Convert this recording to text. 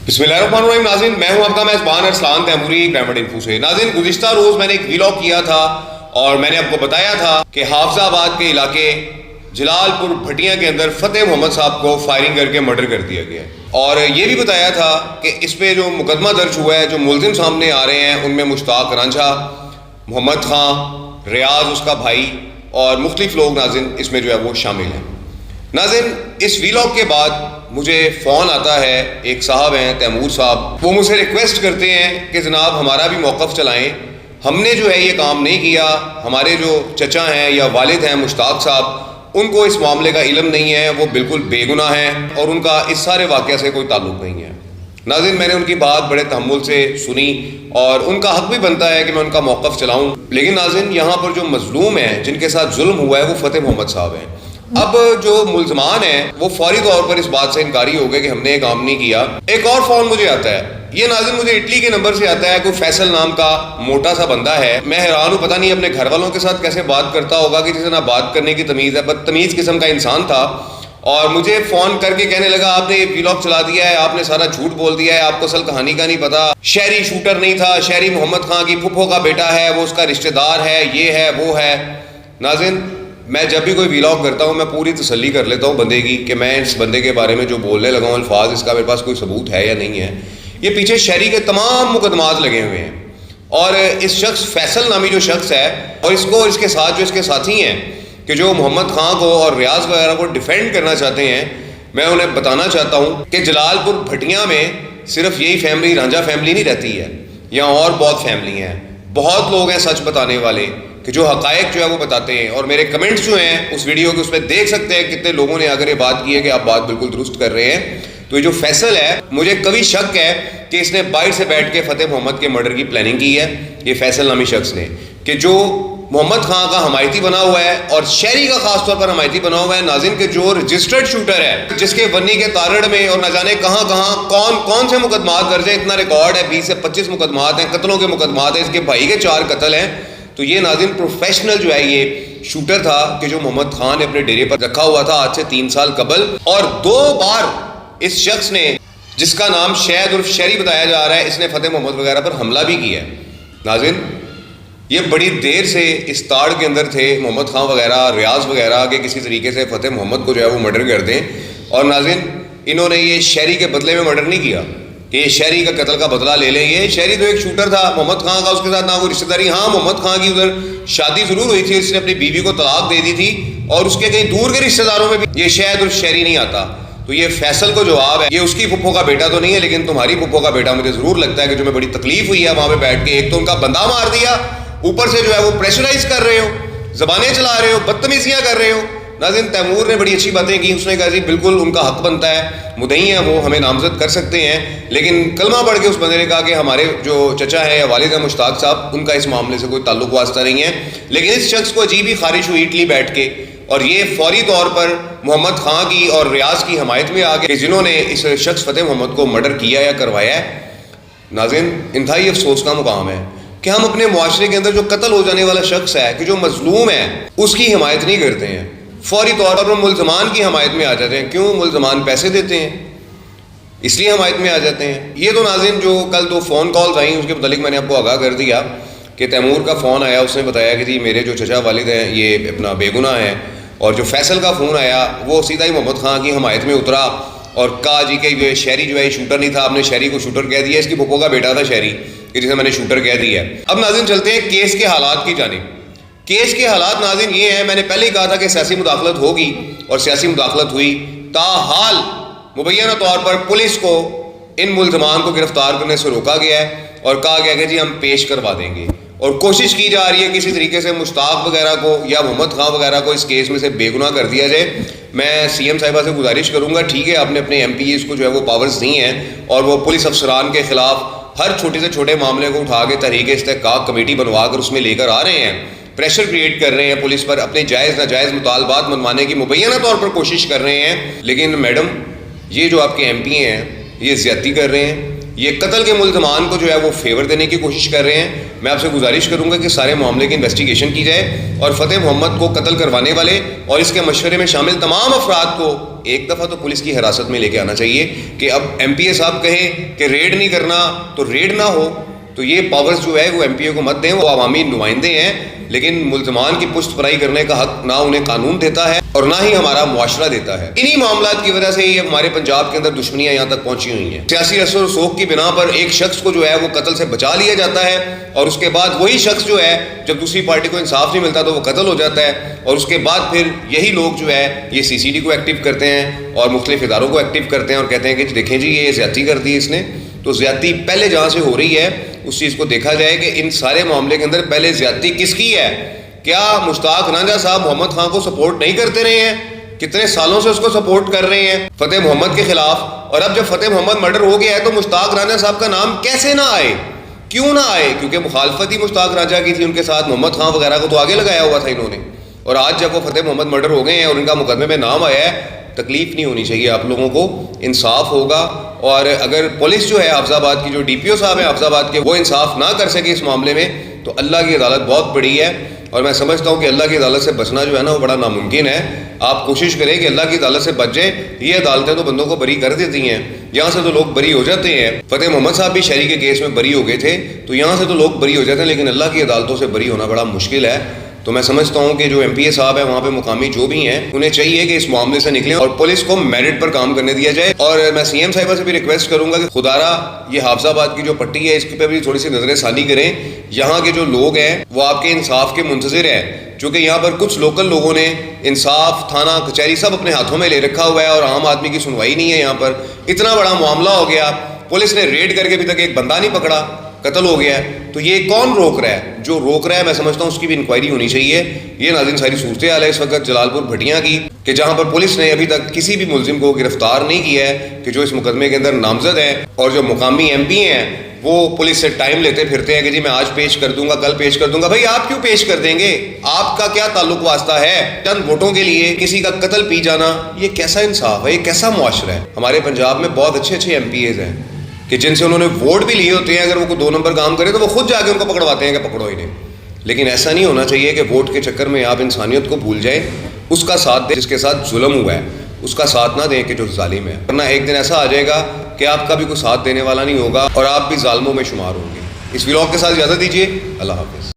बिस्मिल्लाहिर्रहमानिर्रहीम। नाज़रीन, मैं हूं आपका मेज़बान अरसलान तैमूरी ग्रामीण इन्फो से। नाज़रीन, गुज़िश्ता रोज़ मैंने एक व्लॉग किया था और मैंने आपको बताया था कि हाफिज़ाबाद के इलाके जलालपुर भटिया के अंदर फ़तेह मोहम्मद साहब को फायरिंग करके मर्डर कर दिया गया है। और ये भी बताया था कि इस पर जो मुकदमा दर्ज हुआ है, जो मुलजिम सामने आ रहे हैं, उनमें मुश्ताक रांझा, मोहम्मद खां, रियाज उसका भाई और मुख्तलिफ लोग नाज़रीन इसमें जो है वो शामिल हैं। नाज़रीन, इस व्लॉग के बाद मुझे फ़ोन आता है, एक साहब हैं तैमूर साहब, वो मुझसे रिक्वेस्ट करते हैं कि जनाब हमारा भी मौक़िफ़ चलाएं, हमने जो है ये काम नहीं किया, हमारे जो चचा हैं या वालिद हैं मुश्ताक साहब, उनको इस मामले का इल्म नहीं है, वो बिल्कुल बेगुनाह हैं और उनका इस सारे वाक़े से कोई ताल्लुक़ नहीं है। नाज़रीन, मैंने उनकी बात बड़े तहम्मुल से सुनी और उनका हक़ भी बनता है कि मैं उनका मौक़िफ़ चलाऊँ, लेकिन नाज़रीन यहाँ पर जो मज़लूम हैं, जिनके साथ जुल्म हुआ है, वो फ़तेह मोहम्मद साहब हैं। अब जो मुल्ज़मान हैं वो फौरी तौर पर इस बात से इनकारी हो गए कि हमने ये काम नहीं किया। एक और फ़ोन मुझे आता है, ये नाज़रीन मुझे इटली के नंबर से आता है, कोई फैसल नाम का मोटा सा बंदा है। मैं हैरान हूँ, पता नहीं अपने घर वालों के साथ कैसे बात करता होगा कि जिसे ना बात करने की तमीज़ है, बदतमीज़ किस्म का इंसान था। और मुझे फ़ोन करके कहने लगा आपने ये व्लॉग चला दिया है, आपने सारा झूठ बोल दिया है, आपको असल कहानी का नहीं पता, शहरी शूटर नहीं था, शहरी मोहम्मद खां की फुफ्फो का बेटा है, वो उसका रिश्तेदार है, ये है वो है। नाज़रीन, मैं जब भी कोई व्लॉग करता हूँ मैं पूरी तसल्ली कर लेता हूँ बंदे की कि मैं इस बंदे के बारे में जो बोलने लगा हूँ अल्फाज, इसका मेरे पास कोई सबूत है या नहीं है। ये पीछे शहरी के तमाम मुकदमात लगे हुए हैं और इस शख्स फैसल नामी जो शख्स है और इसको और इसके साथ जो इसके साथी हैं कि जो मोहम्मद खां को और रियाज वगैरह को डिफेंड करना चाहते हैं, मैं उन्हें बताना चाहता हूँ कि जलालपुर भटिया में सिर्फ यही फैमिली, रांझा फैमिली नहीं रहती है, यहाँ और बहुत फैमिली हैं, बहुत लोग हैं सच बताने वाले कि जो हक़ाइक़ जो है वो बताते हैं। और मेरे कमेंट्स जो हैं उस वीडियो के, उसमें देख सकते हैं कितने लोगों ने अगर ये बात की है कि आप बात बिल्कुल दुरुस्त कर रहे हैं। तो ये जो फैसल है, मुझे कभी शक है कि इसने बाहर से बैठ के फ़तेह मोहम्मद के मर्डर की प्लानिंग की है, ये फैसल नामी शख्स ने, कि जो मोहम्मद खां का हमायती बना हुआ है और शहरी का खास तौर पर हमायती बना हुआ है। नाज़रीन, के जो रजिस्टर्ड शूटर है, जिसके वन्नी के तारड़ में और न जाने कहाँ कहाँ कौन कौन से मुकदमात दर्ज हैं, इतना रिकॉर्ड है, 20 से 25 मुकदमात हैं, कत्लों के मुकदमात हैं, इसके भाई के 4 कत्ल हैं। तो ये नाज़रीन प्रोफेशनल जो है ये शूटर था कि जो मोहम्मद खान ने अपने डेरे पर रखा हुआ था आज से 3 साल कबल। और 2 बार इस शख्स ने, जिसका नाम शहद उर्फ शहरी बताया जा रहा है, इसने फ़तेह मोहम्मद वगैरह पर हमला भी किया है। नाज़रीन, ये बड़ी देर से इस ताड़ के अंदर थे मोहम्मद खान वगैरह, रियाज वगैरह, के किसी तरीके से फ़तेह मोहम्मद को जो है वो मर्डर कर दें। और नाज़रीन, इन्होंने ये शहरी के बदले में मर्डर नहीं किया कि ये शहरी का कत्ल का बदला ले लें। ये शहरी तो एक शूटर था मोहम्मद खां का, उसके साथ ना कोई रिश्तेदारी। हाँ, मोहम्मद खां की उधर शादी ज़रूर हुई थी, उसने अपनी बीवी को तलाक दे दी थी और उसके कहीं दूर के रिश्तेदारों में भी ये शहद और शहरी नहीं आता। तो ये फैसल को जवाब है, ये उसकी फुफ्फो का बेटा तो नहीं है, लेकिन तुम्हारी फुफ्फो का बेटा मुझे ज़रूर लगता है कि जो मैं बड़ी तकलीफ हुई है वहाँ पर बैठ के। एक तो उनका बंदा मार दिया, ऊपर से जो है वो प्रेशराइज कर रहे हो, ज़बानें चला रहे हो, बदतमीजियाँ कर रहे हो। नाज़रीन, तैमूर ने बड़ी अच्छी बातें की, उसने कहा जी बिल्कुल उनका हक बनता है, मुद्दई हैं वो, हमें नामजद कर सकते हैं। लेकिन कलमा पढ़ के उस बंदे ने कहा कि हमारे जो चचा है या वालिद है मुश्ताक साहब, उनका इस मामले से कोई ताल्लुक वास्ता नहीं है। लेकिन इस शख्स को अजीब ही खारिश हुई इटली बैठ के, और ये फौरी तौर पर मोहम्मद खां की और रियाज की हमायत में आ गए जिन्होंने इस शख्स फ़तेह मोहम्मद को मर्डर किया या करवाया है। नाज़रीन, इंतहाई अफसोस का मुकाम है कि हम अपने मुआशरे के अंदर जो कत्ल हो जाने वाला शख्स है, कि जो मजलूम है, उसकी हिमायत नहीं करते हैं, फौरी तौर पर मुल्ज़मान की हमायत में आ जाते हैं। क्यों? मुल्ज़मान पैसे देते हैं, इसलिए हमायत में आ जाते हैं। ये तो नाज़रीन जो कल 2 फ़ोन कॉल्स आई, उसके मुतालिक मैंने आपको आगाह कर दिया कि तैमूर का फ़ोन आया, उसने बताया कि जी मेरे जो चचा वालिद हैं ये अपना बेगुनाह हैं। और जो फैसल का फ़ोन आया वो सीधा ही मोहम्मद खां की हमायत में उतरा और कहा जी कि ये शहरी जो है शूटर नहीं था, आपने शहरी को शूटर कह दिया, इसकी फुफ्फो का बेटा था शहरी, जिसे मैंने शूटर कह दिया। अब नाज़रीन चलते हैं केस के हालात की जानिब। केस के हालात नाज़रीन ये हैं, मैंने पहले ही कहा था कि सियासी मुदाखलत होगी और सियासी मुदाखलत हुई। ताहाल मुबैना तौर पर पुलिस को इन मुल्ज़मान को गिरफ्तार करने से रोका गया है और कहा गया कि जी हम पेश करवा देंगे, और कोशिश की जा रही है किसी तरीके से मुश्ताक वगैरह को या मोहम्मद खां वगैरह को इस केस में से बेगुनाह कर दिया जाए। मैं सीएम साहिबा से गुजारिश करूँगा, ठीक है आपने अपने MPs को जो है वो पावर्स दी हैं और वो पुलिस अफसरान के ख़िलाफ़ हर छोटे से छोटे मामले को उठा के तहरीक इस्तेहक़ाक़ कमेटी बनवा कर उसमें लेकर आ रहे हैं, प्रेशर क्रिएट कर रहे हैं पुलिस पर, अपने जायज़ नाजायज़ मुतालबात मनवाने की मुबैना तौर पर कोशिश कर रहे हैं। लेकिन मैडम, ये जो आपके MP हैं ये ज़्यादती कर रहे हैं, ये कत्ल के मुल्ज़मान को जो है वो फेवर देने की कोशिश कर रहे हैं। मैं आपसे गुजारिश करूंगा कि सारे मामले की इन्वेस्टिगेशन की जाए और फ़तेह मोहम्मद को कत्ल करवाने वाले और इसके मशवरे में शामिल तमाम अफराद को ایک دفعہ تو پولیس کی حراست میں لے کے آنا چاہیے کہ اب ایم پی اے صاحب کہیں کہ ریڈ نہیں کرنا تو ریڈ نہ ہو. تو یہ پاورز جو ہے وہ ایم پی اے کو مت دیں. وہ عوامی نمائندے ہیں لیکن ملزمان کی پشت پرائی کرنے کا حق نہ انہیں قانون دیتا ہے اور نہ ہی ہمارا معاشرہ دیتا ہے. انہی معاملات کی وجہ سے یہ ہمارے پنجاب کے اندر دشمنیاں یہاں تک پہنچی ہوئی ہیں. سیاسی اثر و رسوخ کی بنا پر ایک شخص کو جو ہے وہ قتل سے بچا لیا جاتا ہے اور اس کے بعد وہی شخص جو ہے جب دوسری پارٹی کو انصاف نہیں ملتا تو وہ قتل ہو جاتا ہے اور اس کے بعد پھر یہی لوگ جو ہے یہ سی سی ڈی کو ایکٹیو کرتے ہیں اور مختلف اداروں کو ایکٹیو کرتے ہیں اور کہتے ہیں کہ دیکھیں جی یہ زیادتی کر دی اس نے. تو زیادتی پہلے جہاں سے ہو رہی ہے اس چیز کو دیکھا جائے کہ ان سارے معاملے کے اندر پہلے زیادتی کس کی ہے. کیا مشتاق رانجھا صاحب محمد خان کو سپورٹ نہیں کرتے رہے ہیں؟ کتنے سالوں سے اس کو سپورٹ کر رہے ہیں فتح محمد کے خلاف. اور اب جب فتح محمد مرڈر ہو گیا ہے تو مشتاق رانجھا صاحب کا نام کیسے نہ آئے؟ کیوں نہ آئے؟ کیونکہ مخالفت ہی مشتاق رانجھا کی تھی ان کے ساتھ. محمد خان وغیرہ کو تو آگے لگایا ہوا تھا انہوں نے. اور آج جب وہ فتح محمد مرڈر ہو گئے ہیں اور ان کا مقدمے میں نام آیا ہے, تکلیف نہیں ہونی چاہیے آپ لوگوں کو, انصاف ہوگا. اور اگر پولیس جو ہے حافظ آباد کی, جو ڈی پی او صاحب ہیں حافظ آباد کے, وہ انصاف نہ کر سکے اس معاملے میں تو اللہ کی عدالت بہت بڑی ہے. اور میں سمجھتا ہوں کہ اللہ کی عدالت سے بچنا جو ہے نا وہ بڑا ناممکن ہے. آپ کوشش کریں کہ اللہ کی عدالت سے بچ جائیں. یہ عدالتیں تو بندوں کو بری کر دیتی ہیں, یہاں سے تو لوگ بری ہو جاتے ہیں. فتح محمد صاحب بھی شہری کے کیس میں بری ہو گئے تھے تو یہاں سے تو لوگ بری ہو جاتے ہیں, لیکن اللہ کی عدالتوں سے بری ہونا بڑا مشکل ہے. تو میں سمجھتا ہوں کہ جو ایم پی اے صاحب ہیں وہاں پہ مقامی جو بھی ہیں انہیں چاہیے کہ اس معاملے سے نکلیں اور پولیس کو میرٹ پر کام کرنے دیا جائے. اور میں سی ایم صاحبہ سے بھی ریکویسٹ کروں گا کہ خدارا یہ حافظ آباد کی جو پٹی ہے اس پہ بھی تھوڑی سی نظر ثانی کریں. یہاں کے جو لوگ ہیں وہ آپ کے انصاف کے منتظر ہیں, چونکہ یہاں پر کچھ لوکل لوگوں نے انصاف, تھانہ, کچہری سب اپنے ہاتھوں میں لے رکھا ہوا ہے اور عام آدمی کی سنوائی نہیں ہے. یہاں پر اتنا بڑا معاملہ ہو گیا, پولیس نے ریڈ کر کے ابھی تک ایک بندہ نہیں پکڑا, قتل ہو گیا ہے. تو یہ کون روک رہا ہے؟ جو روک رہا ہے میں سمجھتا ہوں اس کی بھی انکوائری ہونی چاہیے. یہ ناظرین ساری صورتحال ہے اس وقت جلال پور بھٹیاں کی کہ جہاں پر پولیس نے ابھی تک کسی بھی ملزم کو گرفتار نہیں کیا ہے کہ جو اس مقدمے کے اندر نامزد ہیں. اور جو مقامی ایم پی ہیں وہ پولیس سے ٹائم لیتے پھرتے ہیں کہ جی میں آج پیش کر دوں گا, کل پیش کر دوں گا. بھائی آپ کیوں پیش کر دیں گے؟ آپ کا کیا تعلق واسطہ ہے؟ چند ووٹوں کے لیے کسی کا قتل پی جانا, یہ کیسا انصاف ہے؟ یہ کیسا معاشرہ ہے؟ ہمارے پنجاب میں بہت اچھے اچھے ایم پی ایز ہیں کہ جن سے انہوں نے ووٹ بھی لیے ہوتے ہیں, اگر وہ کوئی 2 نمبر کام کرے تو وہ خود جا کے ان کو پکڑواتے ہیں کہ پکڑو انہیں. لیکن ایسا نہیں ہونا چاہیے کہ ووٹ کے چکر میں آپ انسانیت کو بھول جائیں. اس کا ساتھ دیں جس کے ساتھ ظلم ہوا ہے, اس کا ساتھ نہ دیں کہ جو ظالم ہے. ورنہ ایک دن ایسا آ جائے گا کہ آپ کا بھی کوئی ساتھ دینے والا نہیں ہوگا اور آپ بھی ظالموں میں شمار ہوں گے. اس ولاگ کے ساتھ اجازت دیجیے. اللہ حافظ.